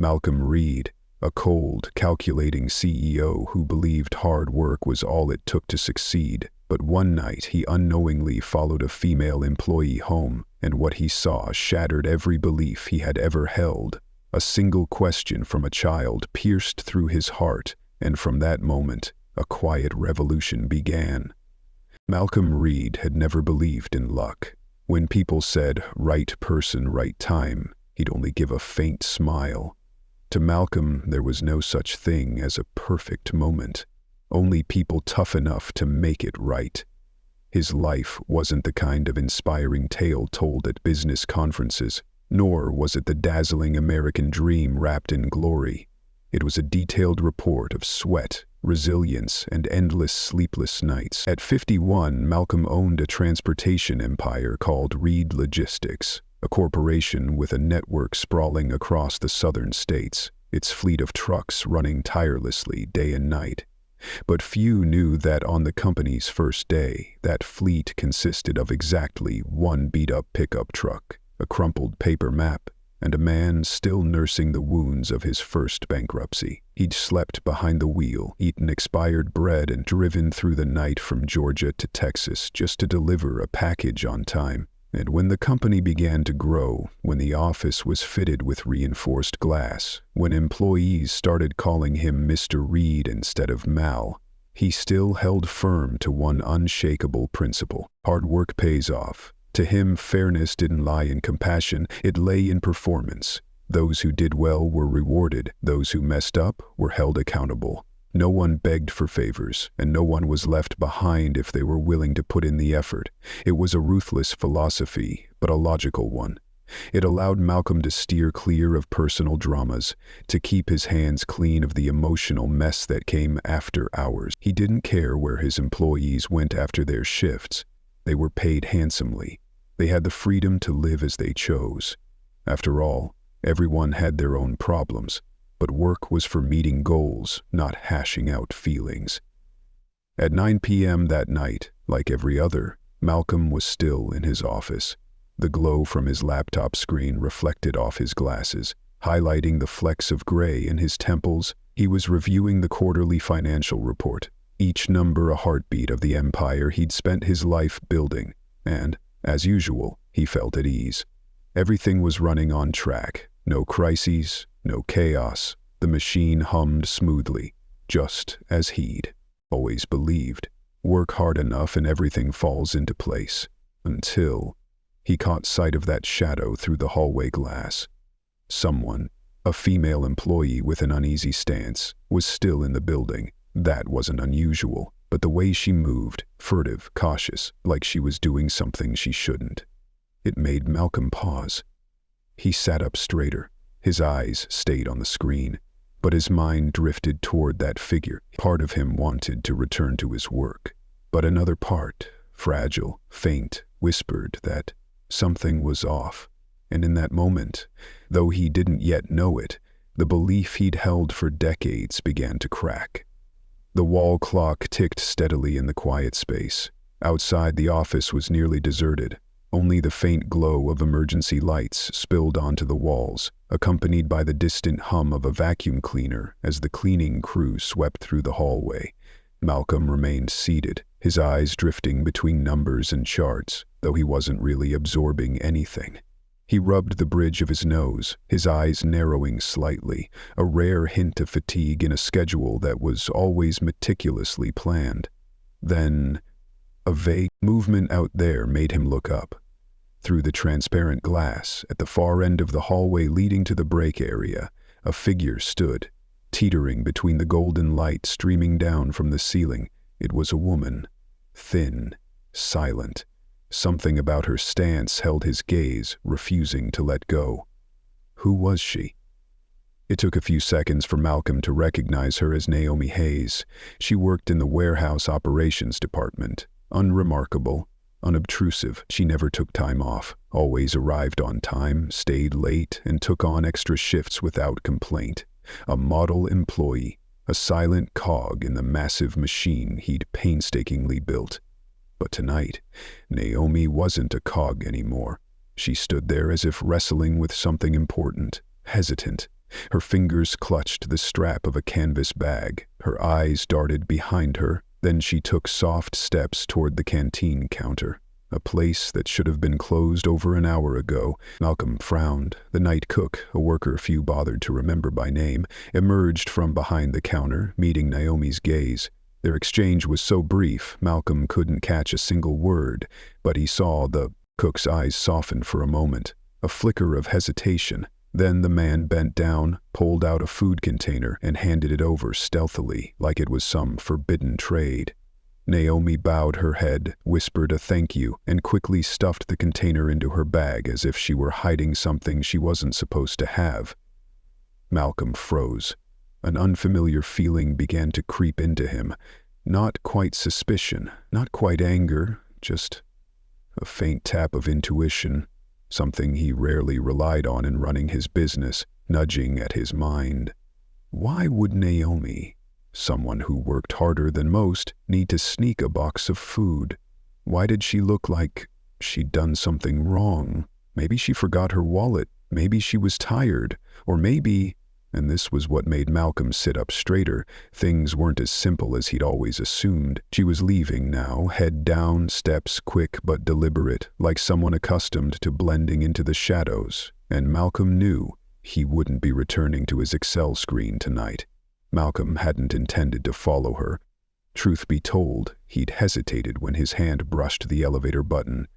Malcolm Reed, a cold, calculating CEO who believed hard work was all it took to succeed, but one night he unknowingly followed a female employee home, and what he saw shattered every belief he had ever held. A single question from a child pierced through his heart, and from that moment, a quiet revolution began. Malcolm Reed had never believed in luck. When people said, "right person, right time," he'd only give a faint smile. To Malcolm, there was no such thing as a perfect moment, only people tough enough to make it right. His life wasn't the kind of inspiring tale told at business conferences, nor was it the dazzling American dream wrapped in glory. It was a detailed report of sweat, resilience, and endless sleepless nights. At 51, Malcolm owned a transportation empire called Reed Logistics, a corporation with a network sprawling across the southern states, its fleet of trucks running tirelessly day and night. But few knew that on the company's first day, that fleet consisted of exactly one beat-up pickup truck, a crumpled paper map, and a man still nursing the wounds of his first bankruptcy. He'd slept behind the wheel, eaten expired bread, and driven through the night from Georgia to Texas just to deliver a package on time. And when the company began to grow, when the office was fitted with reinforced glass, when employees started calling him Mr. Reed instead of Mal, he still held firm to one unshakable principle: hard work pays off. To him, fairness didn't lie in compassion, it lay in performance. Those who did well were rewarded, those who messed up were held accountable. No one begged for favors, and no one was left behind if they were willing to put in the effort. It was a ruthless philosophy, but a logical one. It allowed Malcolm to steer clear of personal dramas, to keep his hands clean of the emotional mess that came after hours. He didn't care where his employees went after their shifts. They were paid handsomely. They had the freedom to live as they chose. After all, everyone had their own problems. But work was for meeting goals, not hashing out feelings. At 9 p.m. that night, like every other, Malcolm was still in his office. The glow from his laptop screen reflected off his glasses, highlighting the flecks of gray in his temples. He was reviewing the quarterly financial report, each number a heartbeat of the empire he'd spent his life building, and, as usual, he felt at ease. Everything was running on track, no crises, no chaos. The machine hummed smoothly, just as he'd always believed. Work hard enough and everything falls into place. Until he caught sight of that shadow through the hallway glass. Someone, a female employee with an uneasy stance, was still in the building. That wasn't unusual, but the way she moved, furtive, cautious, like she was doing something she shouldn't. It made Malcolm pause. He sat up straighter. His eyes stayed on the screen, but his mind drifted toward that figure. Part of him wanted to return to his work, but another part, fragile, faint, whispered that something was off. And in that moment, though he didn't yet know it, the belief he'd held for decades began to crack. The wall clock ticked steadily in the quiet space. Outside, the office was nearly deserted. Only the faint glow of emergency lights spilled onto the walls, accompanied by the distant hum of a vacuum cleaner as the cleaning crew swept through the hallway. Malcolm remained seated, his eyes drifting between numbers and charts, though he wasn't really absorbing anything. He rubbed the bridge of his nose, his eyes narrowing slightly, a rare hint of fatigue in a schedule that was always meticulously planned. Then, a vague movement out there made him look up. Through the transparent glass, at the far end of the hallway leading to the break area, a figure stood, teetering between the golden light streaming down from the ceiling. It was a woman, thin, silent. Something about her stance held his gaze, refusing to let go. Who was she? It took a few seconds for Malcolm to recognize her as Naomi Hayes. She worked in the warehouse operations department. Unremarkable, unobtrusive, she never took time off, always arrived on time, stayed late, and took on extra shifts without complaint. A model employee, a silent cog in the massive machine he'd painstakingly built. But tonight, Naomi wasn't a cog anymore. She stood there as if wrestling with something important, hesitant, Her fingers clutched the strap of a canvas bag. Her eyes darted behind her. Then she took soft steps toward the canteen counter. A place that should have been closed over an hour ago. Malcolm frowned. The night cook, a worker few bothered to remember by name, emerged from behind the counter, meeting Naomi's gaze. Their exchange was so brief, Malcolm couldn't catch a single word, but he saw the cook's eyes soften for a moment, a flicker of hesitation. Then the man bent down, pulled out a food container, and handed it over stealthily, like it was some forbidden trade. Naomi bowed her head, whispered a thank you, and quickly stuffed the container into her bag as if she were hiding something she wasn't supposed to have. Malcolm froze. An unfamiliar feeling began to creep into him. Not quite suspicion, not quite anger, just a faint tap of intuition, something he rarely relied on in running his business, nudging at his mind. Why would Naomi, someone who worked harder than most, need to sneak a box of food? Why did she look like she'd done something wrong? Maybe she forgot her wallet, maybe she was tired, or maybe, and this was what made Malcolm sit up straighter, things weren't as simple as he'd always assumed. She was leaving now, head down, steps quick but deliberate, like someone accustomed to blending into the shadows, and Malcolm knew he wouldn't be returning to his Excel screen tonight. Malcolm hadn't intended to follow her. Truth be told, he'd hesitated when his hand brushed the elevator button.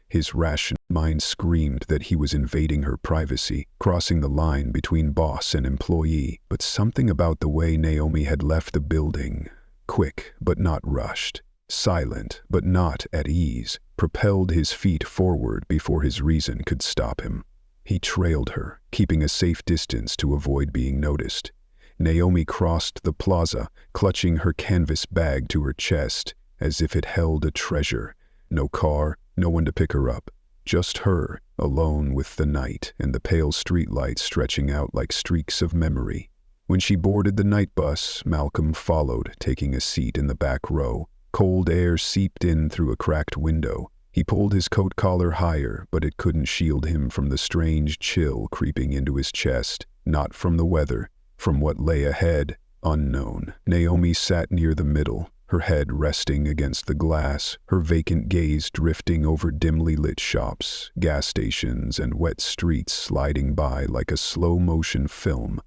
His rational mind screamed that he was invading her privacy, crossing the line between boss and employee. But something about the way Naomi had left the building, quick but not rushed, silent but not at ease, propelled his feet forward before his reason could stop him. He trailed her, keeping a safe distance to avoid being noticed. Naomi crossed the plaza, clutching her canvas bag to her chest, as if it held a treasure. No car, no one to pick her up. Just her, alone with the night and the pale streetlights stretching out like streaks of memory. When she boarded the night bus, Malcolm followed, taking a seat in the back row. Cold air seeped in through a cracked window. He pulled his coat collar higher, but it couldn't shield him from the strange chill creeping into his chest. Not from the weather. From what lay ahead, unknown. Naomi sat near the middle, her head resting against the glass, her vacant gaze drifting over dimly lit shops, gas stations, and wet streets sliding by like a slow-motion film.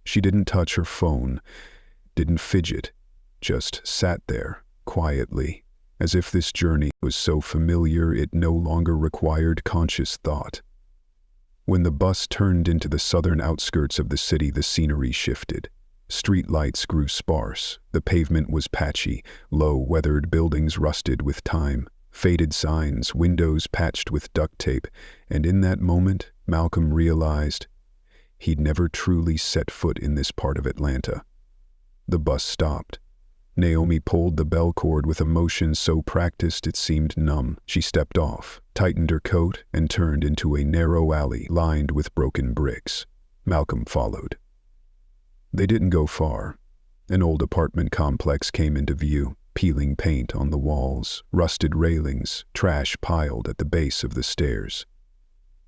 She didn't touch her phone, didn't fidget, just sat there, quietly, as if this journey was so familiar it no longer required conscious thought. When the bus turned into the southern outskirts of the city, the scenery shifted. Street lights grew sparse. The pavement was patchy, low, weathered buildings rusted with time, faded signs, windows patched with duct tape, and in that moment, Malcolm realized he'd never truly set foot in this part of Atlanta. The bus stopped. Naomi pulled the bell cord with a motion so practiced it seemed numb. She stepped off, tightened her coat, and turned into a narrow alley lined with broken bricks. Malcolm followed. They didn't go far. An old apartment complex came into view, peeling paint on the walls, rusted railings, trash piled at the base of the stairs.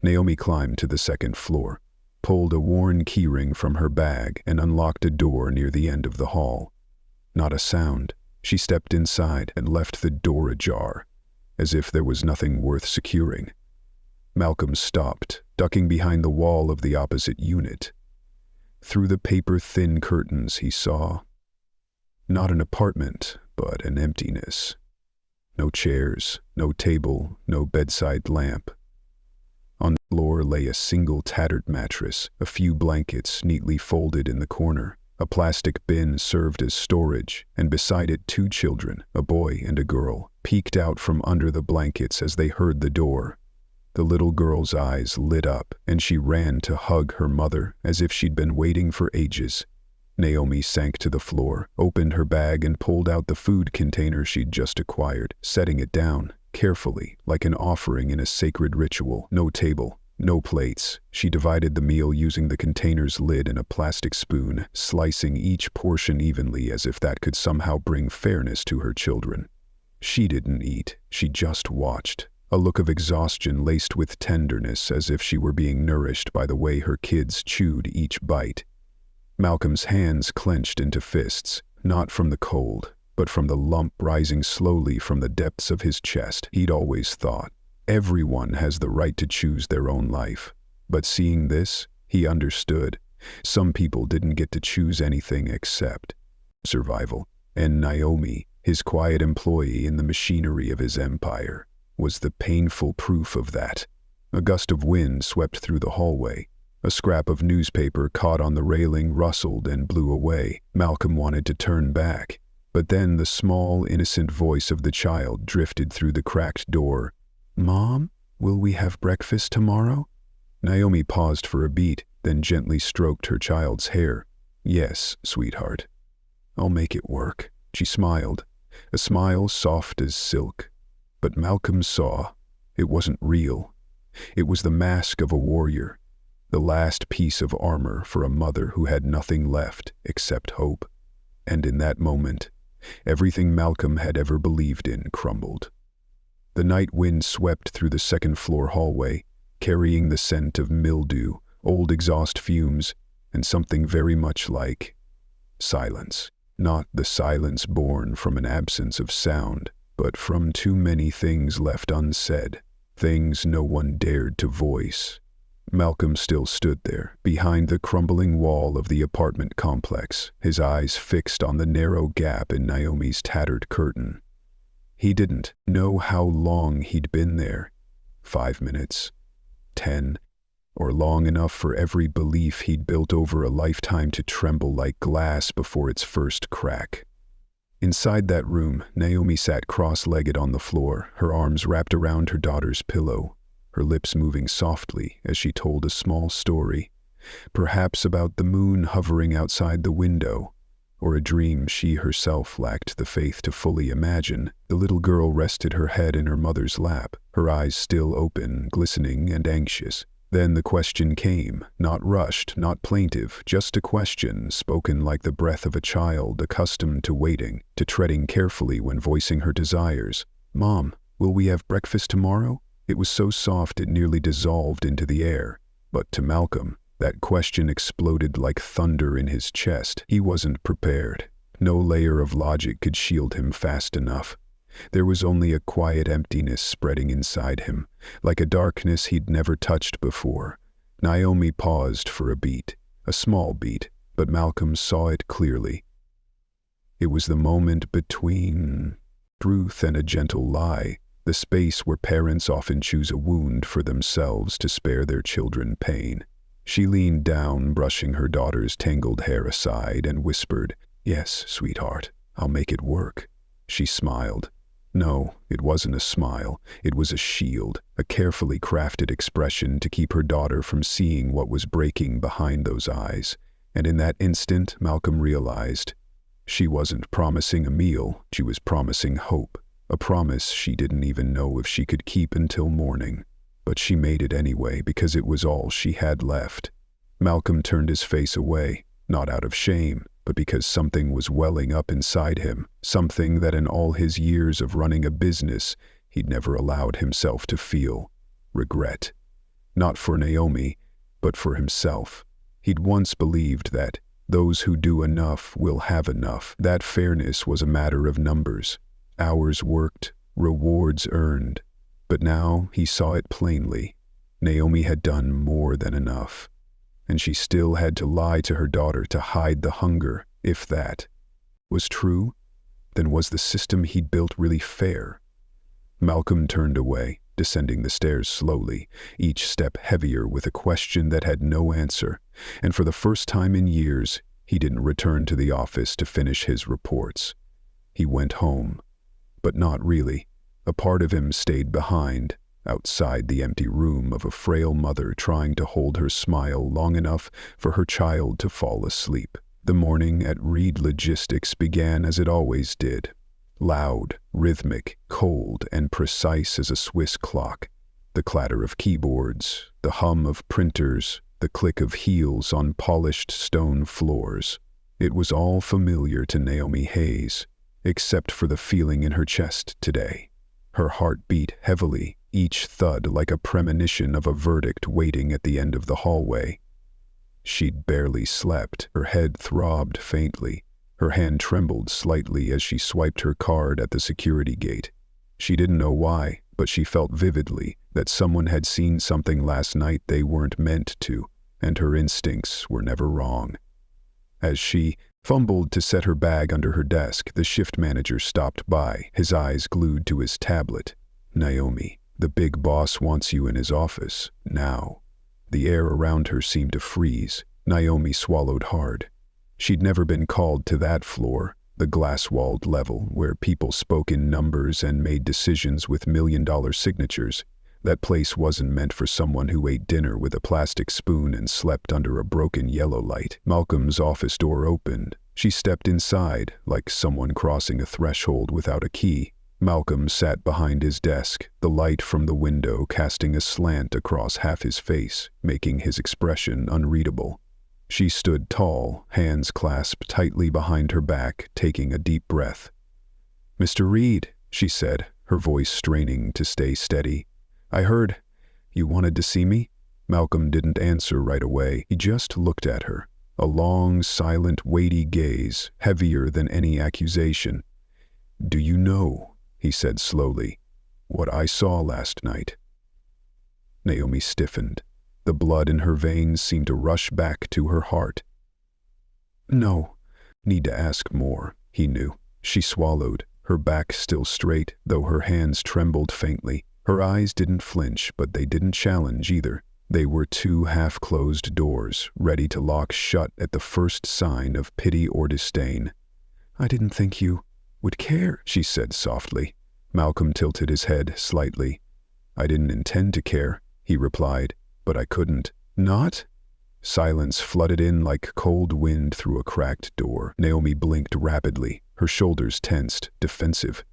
Naomi climbed to the second floor, pulled a worn keyring from her bag, and unlocked a door near the end of the hall. Not a sound. She stepped inside and left the door ajar, as if there was nothing worth securing. Malcolm stopped, ducking behind the wall of the opposite unit. Through the paper-thin curtains he saw not an apartment, but an emptiness. No chairs, no table, no bedside lamp. On the floor lay a single tattered mattress, a few blankets neatly folded in the corner. A plastic bin served as storage, and beside it 2 children, a boy and a girl, peeked out from under the blankets as they heard the door. The little girl's eyes lit up, and she ran to hug her mother as if she'd been waiting for ages. Naomi sank to the floor, opened her bag, and pulled out the food container she'd just acquired, setting it down, carefully, like an offering in a sacred ritual. No table, no plates. She divided the meal using the container's lid and a plastic spoon, slicing each portion evenly as if that could somehow bring fairness to her children. She didn't eat, she just watched, a look of exhaustion laced with tenderness, as if she were being nourished by the way her kids chewed each bite. Malcolm's hands clenched into fists, not from the cold, but from the lump rising slowly from the depths of his chest. He'd always thought, everyone has the right to choose their own life. But seeing this, he understood. Some people didn't get to choose anything except survival. And Naomi, his quiet employee in the machinery of his empire, was the painful proof of that. A gust of wind swept through the hallway. A scrap of newspaper caught on the railing rustled and blew away. Malcolm wanted to turn back, but then the small, innocent voice of the child drifted through the cracked door. "Mom, will we have breakfast tomorrow?" Naomi paused for a beat, then gently stroked her child's hair. "Yes, sweetheart. I'll make it work." She smiled, a smile soft as silk. But Malcolm saw it wasn't real. It was the mask of a warrior, the last piece of armor for a mother who had nothing left except hope. And in that moment, everything Malcolm had ever believed in crumbled. The night wind swept through the second-floor hallway, carrying the scent of mildew, old exhaust fumes, and something very much like silence. Not the silence born from an absence of sound, but from too many things left unsaid, things no one dared to voice. Malcolm still stood there, behind the crumbling wall of the apartment complex, his eyes fixed on the narrow gap in Naomi's tattered curtain. He didn't know how long he'd been there. 5 minutes, 10, or long enough for every belief he'd built over a lifetime to tremble like glass before its first crack. Inside that room, Naomi sat cross-legged on the floor, her arms wrapped around her daughter's pillow, her lips moving softly as she told a small story, perhaps about the moon hovering outside the window, or a dream she herself lacked the faith to fully imagine. The little girl rested her head in her mother's lap, her eyes still open, glistening and anxious. Then the question came, not rushed, not plaintive, just a question spoken like the breath of a child accustomed to waiting, to treading carefully when voicing her desires. "Mom, will we have breakfast tomorrow?" It was so soft it nearly dissolved into the air. But to Malcolm, that question exploded like thunder in his chest. He wasn't prepared. No layer of logic could shield him fast enough. There was only a quiet emptiness spreading inside him, like a darkness he'd never touched before. Naomi paused for a beat, a small beat, but Malcolm saw it clearly. It was the moment between truth and a gentle lie, the space where parents often choose a wound for themselves to spare their children pain. She leaned down, brushing her daughter's tangled hair aside, and whispered, "Yes, sweetheart, I'll make it work." She smiled. No, it wasn't a smile. It was a shield, a carefully crafted expression to keep her daughter from seeing what was breaking behind those eyes. And in that instant, Malcolm realized she wasn't promising a meal, she was promising hope, a promise she didn't even know if she could keep until morning. But she made it anyway because it was all she had left. Malcolm turned his face away, not out of shame, but because something was welling up inside him, something that in all his years of running a business he'd never allowed himself to feel: regret. Not for Naomi, but for himself. He'd once believed that those who do enough will have enough, that fairness was a matter of numbers, hours worked, rewards earned. But now he saw it plainly. Naomi had done more than enough. And she still had to lie to her daughter to hide the hunger. If that was true, then was the system he'd built really fair? Malcolm turned away, descending the stairs slowly, each step heavier with a question that had no answer. And for the first time in years, he didn't return to the office to finish his reports. He went home, but not really. A part of him stayed behind, outside the empty room of a frail mother trying to hold her smile long enough for her child to fall asleep. The morning at Reed Logistics began as it always did. Loud, rhythmic, cold, and precise as a Swiss clock. The clatter of keyboards, the hum of printers, the click of heels on polished stone floors. It was all familiar to Naomi Hayes, except for the feeling in her chest today. Her heart beat heavily, each thud like a premonition of a verdict waiting at the end of the hallway. She'd barely slept. Her head throbbed faintly. Her hand trembled slightly as she swiped her card at the security gate. She didn't know why, but she felt vividly that someone had seen something last night they weren't meant to, and her instincts were never wrong. As she fumbled to set her bag under her desk, the shift manager stopped by, his eyes glued to his tablet. "Naomi, the big boss wants you in his office, now." The air around her seemed to freeze. Naomi swallowed hard. She'd never been called to that floor, the glass-walled level, where people spoke in numbers and made decisions with million-dollar signatures. That place wasn't meant for someone who ate dinner with a plastic spoon and slept under a broken yellow light. Malcolm's office door opened. She stepped inside, like someone crossing a threshold without a key. Malcolm sat behind his desk, the light from the window casting a slant across half his face, making his expression unreadable. She stood tall, hands clasped tightly behind her back, taking a deep breath. "Mr. Reed," she said, her voice straining to stay steady. "I heard you wanted to see me?" Malcolm didn't answer right away. He just looked at her, a long, silent, weighty gaze, heavier than any accusation. "Do you know," he said slowly, "what I saw last night?" Naomi stiffened. The blood in her veins seemed to rush back to her heart. "No, need to ask more," he knew. She swallowed, her back still straight, though her hands trembled faintly. Her eyes didn't flinch, but they didn't challenge either. They were two half-closed doors, ready to lock shut at the first sign of pity or disdain. "I didn't think you would care," she said softly. Malcolm tilted his head slightly. "I didn't intend to care," he replied, "but I couldn't." "Not?" Silence flooded in like cold wind through a cracked door. Naomi blinked rapidly, her shoulders tensed, defensive.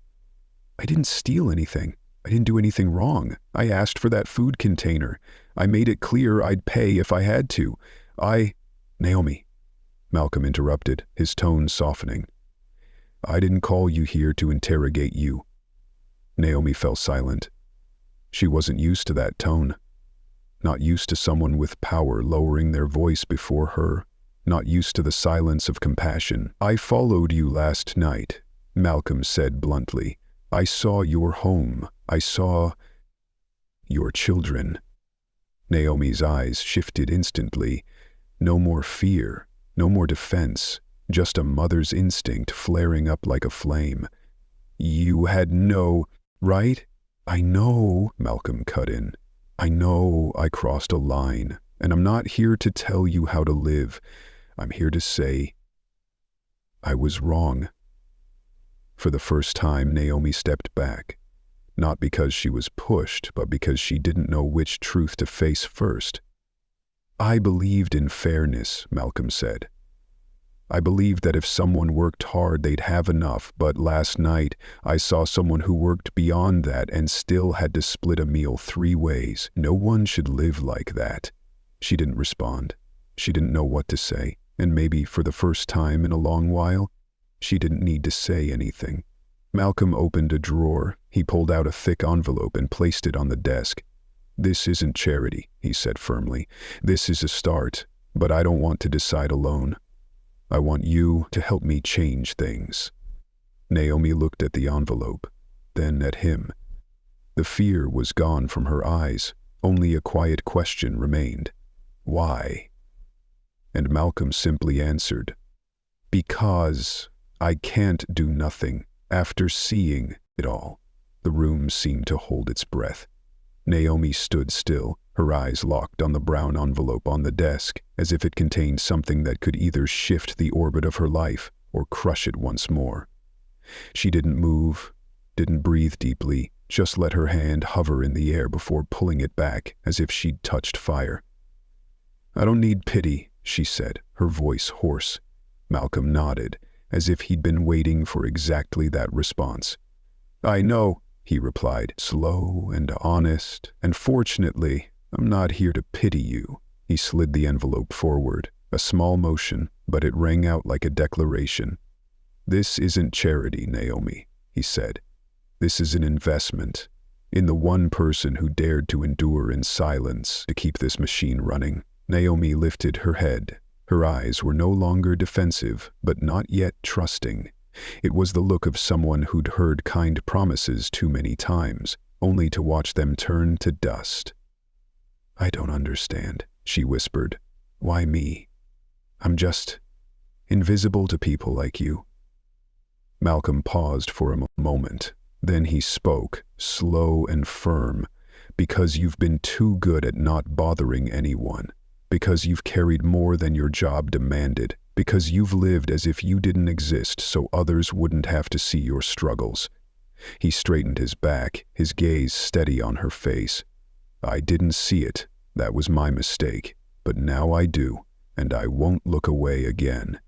"I didn't steal anything. I didn't do anything wrong. I asked for that food container. I made it clear I'd pay if I had to. Naomi," Malcolm interrupted, his tone softening. "I didn't call you here to interrogate you." Naomi fell silent. She wasn't used to that tone. Not used to someone with power lowering their voice before her. Not used to the silence of compassion. "I followed you last night," Malcolm said bluntly. "I saw your home. I saw your children." Naomi's eyes shifted instantly. No more fear, no more defense, just a mother's instinct flaring up like a flame. "You had no right?" "I know," Malcolm cut in. "I know I crossed a line, and I'm not here to tell you how to live. I'm here to say I was wrong." For the first time, Naomi stepped back, not because she was pushed, but because she didn't know which truth to face first. "I believed in fairness," Malcolm said. "I believed that if someone worked hard, they'd have enough, but last night I saw someone who worked beyond that and still had to split a meal 3 ways. No one should live like that." She didn't respond. She didn't know what to say, and maybe for the first time in a long while, she didn't need to say anything. Malcolm opened a drawer. He pulled out a thick envelope and placed it on the desk. "This isn't charity," he said firmly. "This is a start, but I don't want to decide alone. I want you to help me change things." Naomi looked at the envelope, then at him. The fear was gone from her eyes. Only a quiet question remained. "Why?" And Malcolm simply answered, "Because I can't do nothing." After seeing it all, the room seemed to hold its breath. Naomi stood still, her eyes locked on the brown envelope on the desk, as if it contained something that could either shift the orbit of her life or crush it once more. She didn't move, didn't breathe deeply, just let her hand hover in the air before pulling it back as if she'd touched fire. "I don't need pity," she said, her voice hoarse. Malcolm nodded, as if he'd been waiting for exactly that response. "I know," he replied, slow and honest, "and fortunately, I'm not here to pity you." He slid the envelope forward, a small motion, but it rang out like a declaration. "This isn't charity, Naomi," he said. "This is an investment. in the one person who dared to endure in silence to keep this machine running. Naomi lifted her head. Her eyes were no longer defensive, but not yet trusting. It was the look of someone who'd heard kind promises too many times, only to watch them turn to dust. "I don't understand," she whispered. "Why me? I'm just invisible to people like you." Malcolm paused for a moment. Then he spoke, slow and firm. "Because you've been too good at not bothering anyone. Because you've carried more than your job demanded. Because you've lived as if you didn't exist so others wouldn't have to see your struggles." He straightened his back, his gaze steady on her face. "I didn't see it. That was my mistake. But now I do, and I won't look away again."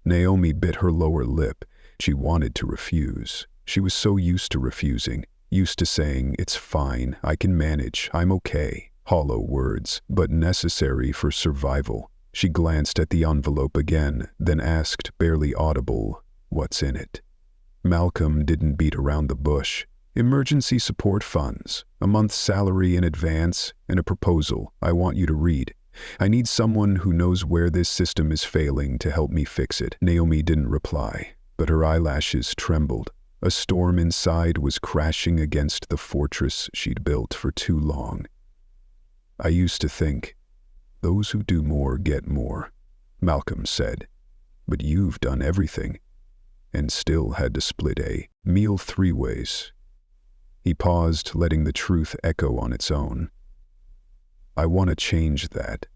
Naomi bit her lower lip. She wanted to refuse. She was so used to refusing, used to saying, "It's fine, I can manage, I'm okay." Hollow words, but necessary for survival. She glanced at the envelope again, then asked, barely audible, "What's in it?" Malcolm didn't beat around the bush. "Emergency support funds, a month's salary in advance, and a proposal I want you to read. I need someone who knows where this system is failing to help me fix it." Naomi didn't reply, but her eyelashes trembled. A storm inside was crashing against the fortress she'd built for too long. "I used to think, those who do more get more," Malcolm said. "But you've done everything, and still had to split a meal 3 ways." He paused, letting the truth echo on its own. "I want to change that.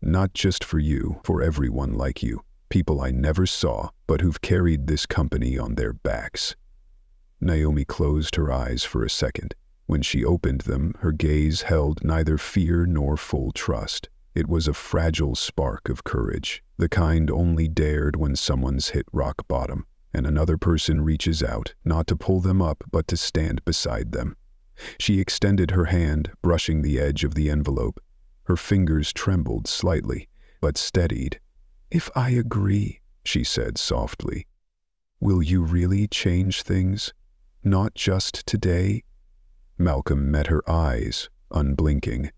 Not just for you, for everyone like you. People I never saw, but who've carried this company on their backs." Naomi closed her eyes for a second. When she opened them, her gaze held neither fear nor full trust. It was a fragile spark of courage, the kind only dared when someone's hit rock bottom, and another person reaches out, not to pull them up, but to stand beside them. She extended her hand, brushing the edge of the envelope. Her fingers trembled slightly, but steadied. "If I agree," she said softly, "will you really change things? Not just today?" Malcolm met her eyes, unblinking.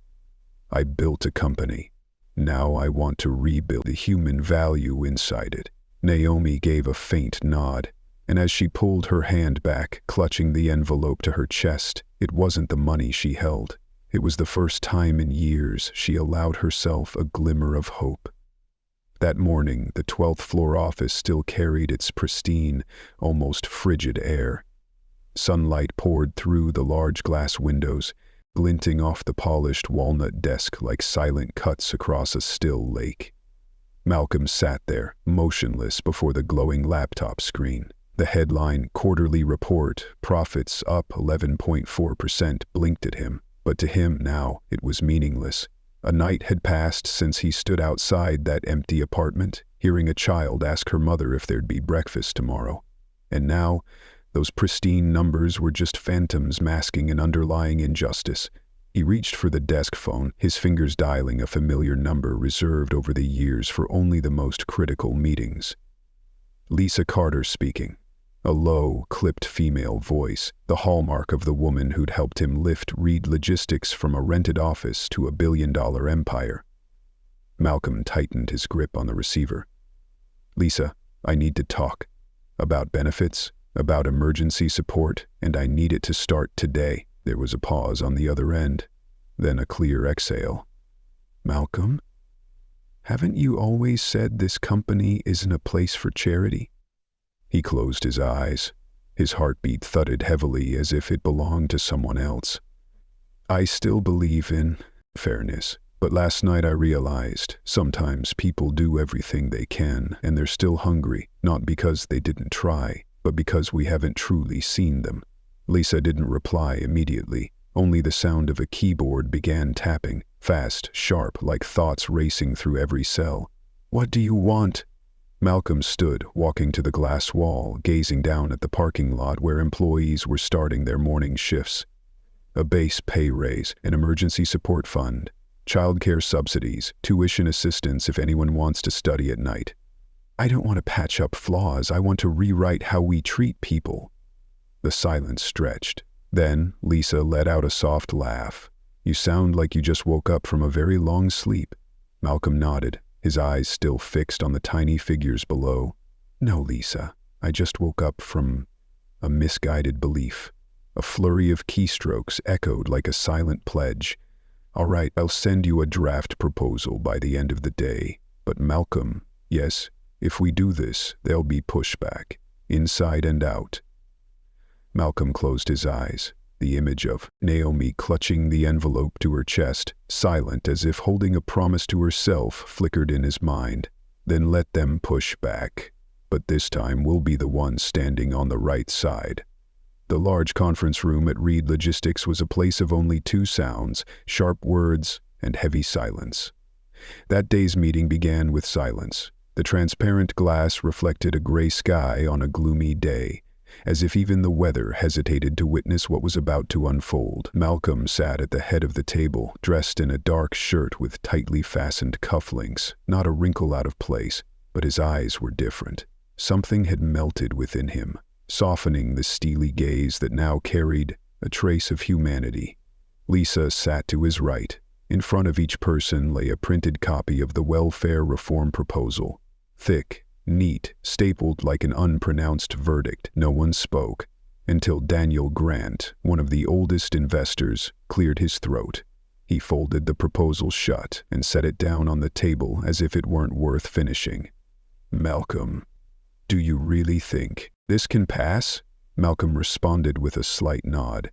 "I built a company. Now I want to rebuild the human value inside it." Naomi gave a faint nod, and as she pulled her hand back, clutching the envelope to her chest, it wasn't the money she held. It was the first time in years she allowed herself a glimmer of hope. That morning, the 12th floor office still carried its pristine, almost frigid air. Sunlight poured through the large glass windows, glinting off the polished walnut desk like silent cuts across a still lake. Malcolm sat there, motionless before the glowing laptop screen. The headline, "Quarterly Report, Profits Up 11.4%, blinked at him. But to him now, it was meaningless. A night had passed since he stood outside that empty apartment, hearing a child ask her mother if there'd be breakfast tomorrow. And now, those pristine numbers were just phantoms masking an underlying injustice. He reached for the desk phone, his fingers dialing a familiar number reserved over the years for only the most critical meetings. Lisa Carter speaking. A low, clipped female voice, the hallmark of the woman who'd helped him lift Reed Logistics from a rented office to a billion-dollar empire. Malcolm tightened his grip on the receiver. "Lisa, I need to talk. About benefits, about emergency support, and I need it to start today." There was a pause on the other end, then a clear exhale. "Malcolm? Haven't you always said this company isn't a place for charity?" He closed his eyes. His heartbeat thudded heavily as if it belonged to someone else. "I still believe in fairness, but last night I realized sometimes people do everything they can and they're still hungry, not because they didn't try, but because we haven't truly seen them." Lisa didn't reply immediately. Only the sound of a keyboard began tapping, fast, sharp, like thoughts racing through every cell. "What do you want?" Malcolm stood, walking to the glass wall, gazing down at the parking lot where employees were starting their morning shifts. A base pay raise, an emergency support fund, childcare subsidies, tuition assistance if anyone wants to study at night. "I don't want to patch up flaws, I want to rewrite how we treat people." The silence stretched. Then Lisa let out a soft laugh. "You sound like you just woke up from a very long sleep." Malcolm nodded, his eyes still fixed on the tiny figures below. "No, Lisa, I just woke up from a misguided belief." A flurry of keystrokes echoed like a silent pledge. "All right, I'll send you a draft proposal by the end of the day. But Malcolm, yes, if we do this, there'll be pushback, inside and out." Malcolm closed his eyes. The image of Naomi clutching the envelope to her chest, silent as if holding a promise to herself, flickered in his mind. "Then let them push back. But this time we'll be the ones standing on the right side." The large conference room at Reed Logistics was a place of only two sounds: sharp words and heavy silence. That day's meeting began with silence. The transparent glass reflected a gray sky on a gloomy day, as if even the weather hesitated to witness what was about to unfold. Malcolm sat at the head of the table, dressed in a dark shirt with tightly fastened cufflinks, not a wrinkle out of place, but his eyes were different. Something had melted within him, softening the steely gaze that now carried a trace of humanity. Lisa sat to his right. In front of each person lay a printed copy of the welfare reform proposal. Thick, neat, stapled like an unpronounced verdict. No one spoke until Daniel Grant, one of the oldest investors, cleared his throat. He folded the proposal shut and set it down on the table as if it weren't worth finishing. "Malcolm, do you really think this can pass?" Malcolm responded with a slight nod.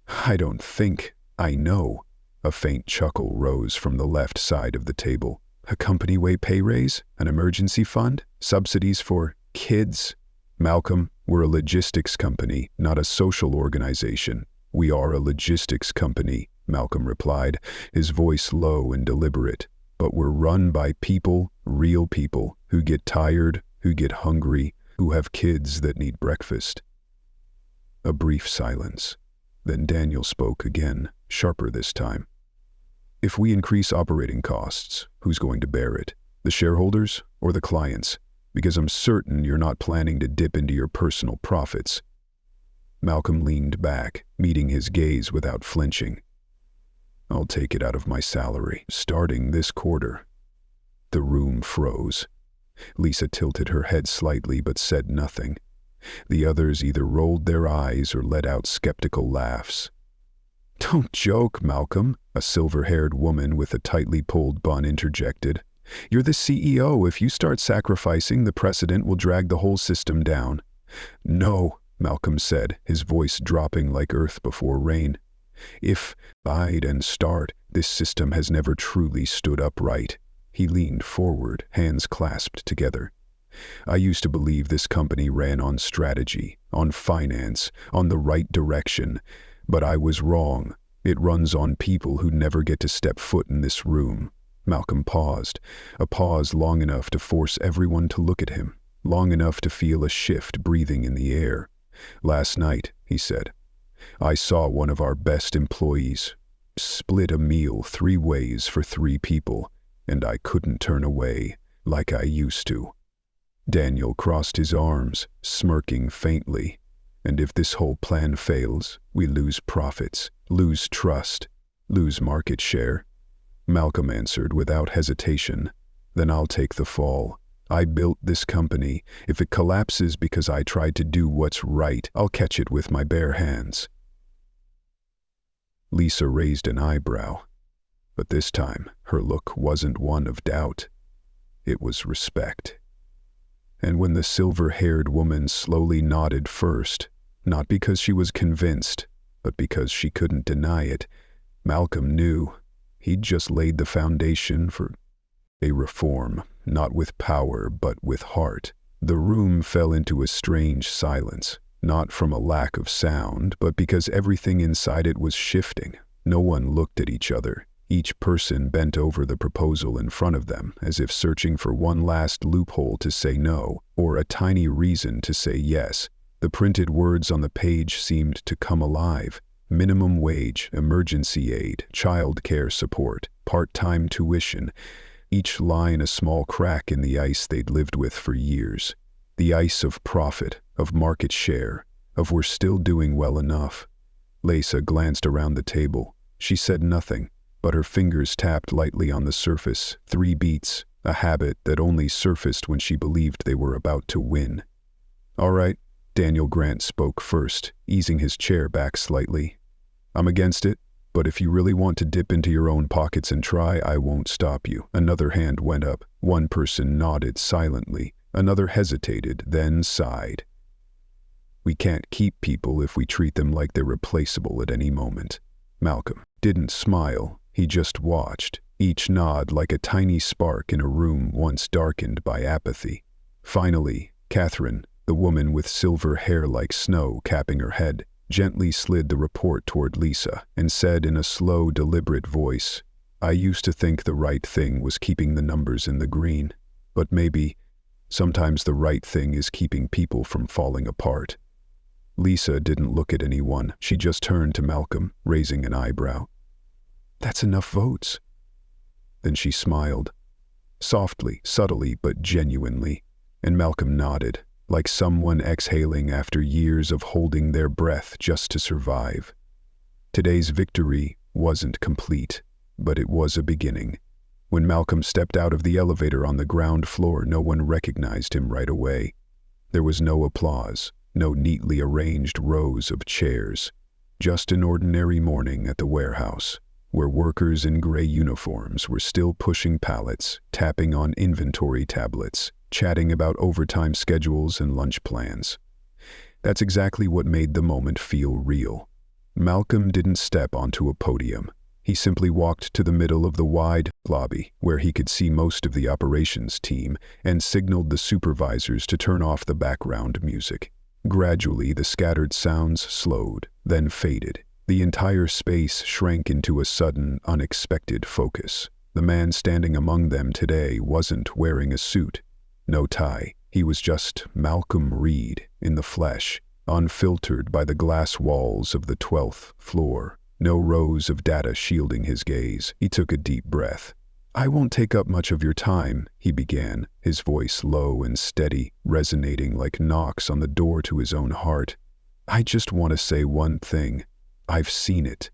"I don't think, I know." A faint chuckle rose from the left side of the table. "A company-wide pay raise? An emergency fund? Subsidies for kids?" "Malcolm, we're a logistics company, not a social organization." "We are a logistics company," Malcolm replied, his voice low and deliberate. "But we're run by people, real people, who get tired, who get hungry, who have kids that need breakfast." A brief silence. Then Daniel spoke again, sharper this time. "If we increase operating costs, who's going to bear it? The shareholders or the clients? Because I'm certain you're not planning to dip into your personal profits." Malcolm leaned back, meeting his gaze without flinching. "I'll take it out of my salary, starting this quarter." The room froze. Lisa tilted her head slightly but said nothing. The others either rolled their eyes or let out skeptical laughs. "Don't joke, Malcolm," a silver-haired woman with a tightly pulled bun interjected. "You're the CEO. If you start sacrificing, the precedent will drag the whole system down." "No," Malcolm said, his voice dropping like earth before rain. "If bide and start, this system has never truly stood upright." He leaned forward, hands clasped together. "I used to believe this company ran on strategy, on finance, on the right direction. But I was wrong. It runs on people who never get to step foot in this room." Malcolm paused, a pause long enough to force everyone to look at him, long enough to feel a shift breathing in the air. "Last night," he said, "I saw one of our best employees split a meal 3 ways for 3 people, and I couldn't turn away like I used to." Daniel crossed his arms, smirking faintly. "And if this whole plan fails, we lose profits, lose trust, lose market share." Malcolm answered without hesitation. "Then I'll take the fall. I built this company. If it collapses because I tried to do what's right, I'll catch it with my bare hands." Lisa raised an eyebrow, but this time her look wasn't one of doubt. It was respect. And when the silver-haired woman slowly nodded first, not because she was convinced, but because she couldn't deny it, Malcolm knew he'd just laid the foundation for a reform, not with power but with heart. The room fell into a strange silence, not from a lack of sound, but because everything inside it was shifting. No one looked at each other. Each person bent over the proposal in front of them, as if searching for one last loophole to say no, or a tiny reason to say yes. The printed words on the page seemed to come alive. Minimum wage, emergency aid, childcare support, part-time tuition. Each line a small crack in the ice they'd lived with for years. The ice of profit, of market share, of we're still doing well enough. Lisa glanced around the table. She said nothing, but her fingers tapped lightly on the surface. 3 beats, a habit that only surfaced when she believed they were about to win. "All right," Daniel Grant spoke first, easing his chair back slightly. "I'm against it, but if you really want to dip into your own pockets and try, I won't stop you." Another hand went up. One person nodded silently. Another hesitated, then sighed. "We can't keep people if we treat them like they're replaceable at any moment." Malcolm didn't smile. He just watched, each nod like a tiny spark in a room once darkened by apathy. Finally, Catherine, the woman with silver hair like snow capping her head, gently slid the report toward Lisa and said in a slow, deliberate voice, "I used to think the right thing was keeping the numbers in the green, but maybe sometimes the right thing is keeping people from falling apart." Lisa didn't look at anyone. She just turned to Malcolm, raising an eyebrow. "That's enough votes." Then she smiled. Softly, subtly, but genuinely, and Malcolm nodded, like someone exhaling after years of holding their breath just to survive. Today's victory wasn't complete, but it was a beginning. When Malcolm stepped out of the elevator on the ground floor, no one recognized him right away. There was no applause, no neatly arranged rows of chairs, just an ordinary morning at the warehouse, where workers in gray uniforms were still pushing pallets, tapping on inventory tablets, chatting about overtime schedules and lunch plans. That's exactly what made the moment feel real. Malcolm didn't step onto a podium. He simply walked to the middle of the wide lobby, where he could see most of the operations team, and signaled the supervisors to turn off the background music. Gradually, the scattered sounds slowed, then faded. The entire space shrank into a sudden, unexpected focus. The man standing among them today wasn't wearing a suit. No tie. He was just Malcolm Reed in the flesh, unfiltered by the glass walls of the 12th floor. No rows of data shielding his gaze. He took a deep breath. "I won't take up much of your time," he began, his voice low and steady, resonating like knocks on the door to his own heart. "I just want to say one thing. I've seen it."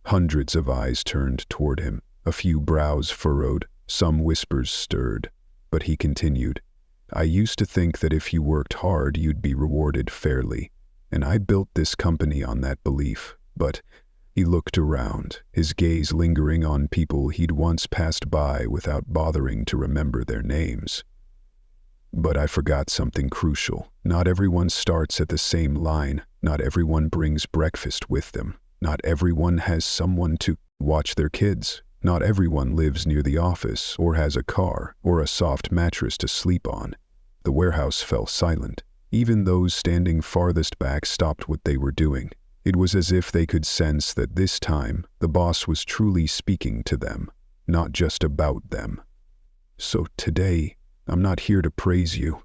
Hundreds of eyes turned toward him, a few brows furrowed, some whispers stirred. But he continued, "I used to think that if you worked hard, you'd be rewarded fairly. And I built this company on that belief. But..." He looked around, his gaze lingering on people he'd once passed by without bothering to remember their names. "But I forgot something crucial. Not everyone starts at the same line. Not everyone brings breakfast with them. Not everyone has someone to watch their kids. Not everyone lives near the office, or has a car, or a soft mattress to sleep on." The warehouse fell silent. Even those standing farthest back stopped what they were doing. It was as if they could sense that this time the boss was truly speaking to them, not just about them. "So today, I'm not here to praise you.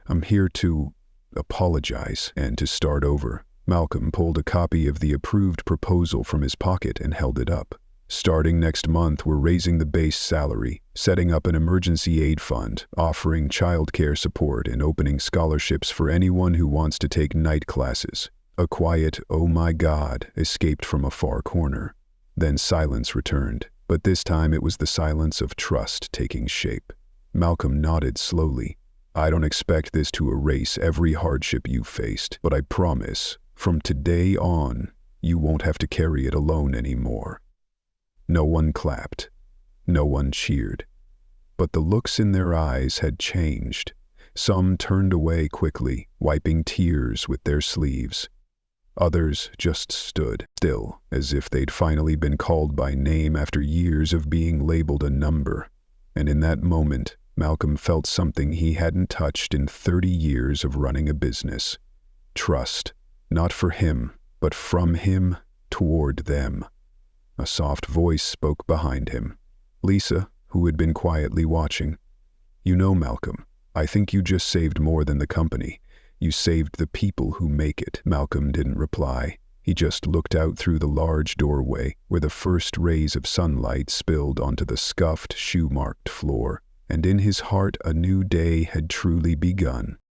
I'm here to apologize and to start over." Malcolm pulled a copy of the approved proposal from his pocket and held it up. "Starting next month, we're raising the base salary, setting up an emergency aid fund, offering childcare support, and opening scholarships for anyone who wants to take night classes." A quiet, "Oh my God," escaped from a far corner. Then silence returned, but this time it was the silence of trust taking shape. Malcolm nodded slowly. "I don't expect this to erase every hardship you've faced, but I promise, from today on, you won't have to carry it alone anymore." No one clapped. No one cheered. But the looks in their eyes had changed. Some turned away quickly, wiping tears with their sleeves. Others just stood still, as if they'd finally been called by name after years of being labeled a number. And in that moment, Malcolm felt something he hadn't touched in 30 years of running a business. Trust, not for him, but from him toward them. A soft voice spoke behind him. Lisa, who had been quietly watching. "You know, Malcolm, I think you just saved more than the company. You saved the people who make it." Malcolm didn't reply. He just looked out through the large doorway, where the first rays of sunlight spilled onto the scuffed, shoe-marked floor, and in his heart a new day had truly begun.